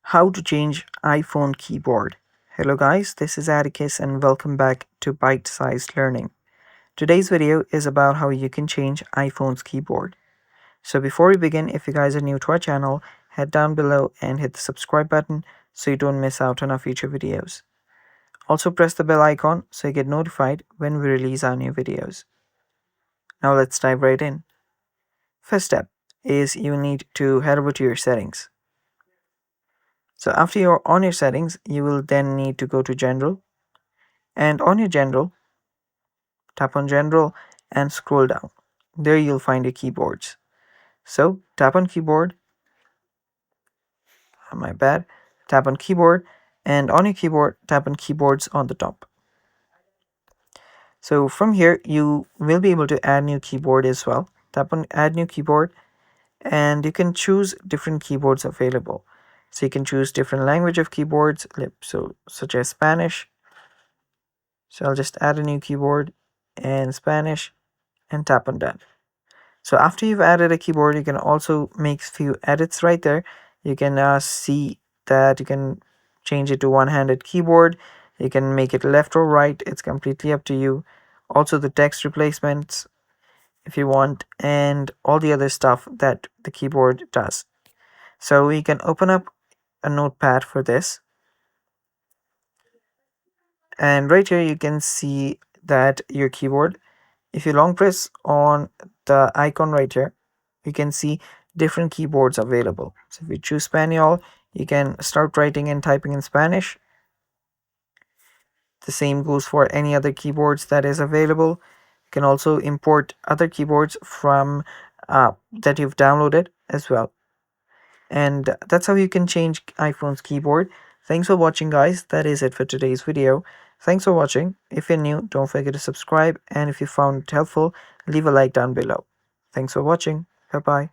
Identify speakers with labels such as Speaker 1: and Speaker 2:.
Speaker 1: How to change iPhone keyboard. Hello guys, this is Atticus and welcome back to Bite-Sized Learning. Today's video is about how you can change iPhone's keyboard. So before we begin, if you guys are new to our channel, head down below and hit the subscribe button so you don't miss out on our future videos. Also press the bell icon so you get notified when we release our new videos. Now let's dive right in. First step is you need to head over to your settings. So after you're on your settings, you will then need to go to General, and on your General, tap on General and scroll down. There you'll find your keyboards. So tap on keyboard, my bad, tap on keyboard, and on your keyboard, tap on keyboards on the top. So from here, you will be able to add new keyboard as well. Tap on add new keyboard, and you can choose different keyboards available. So you can choose different language of keyboards, such as Spanish. So I'll just add a new keyboard in Spanish and tap on done. So after you've added a keyboard, you can also make few edits right there. You can see that you can change it to one-handed keyboard. You can make it left or right. It's completely up to you. Also the text replacements if you want, and all the other stuff that the keyboard does. So we can open up a notepad for this. And right here you can see that your keyboard, if you long press on the icon right here, you can see different keyboards available. So if you choose Spanish, you can start writing and typing in Spanish. The same goes for any other keyboards that is available. You can also import other keyboards from that you've downloaded as well. And that's how you can change iPhone's keyboard. Thanks for watching, guys. That is it for today's video. Thanks for watching. If you're new, don't forget to subscribe, and if you found it helpful, leave a like down below. Thanks for watching. Bye bye.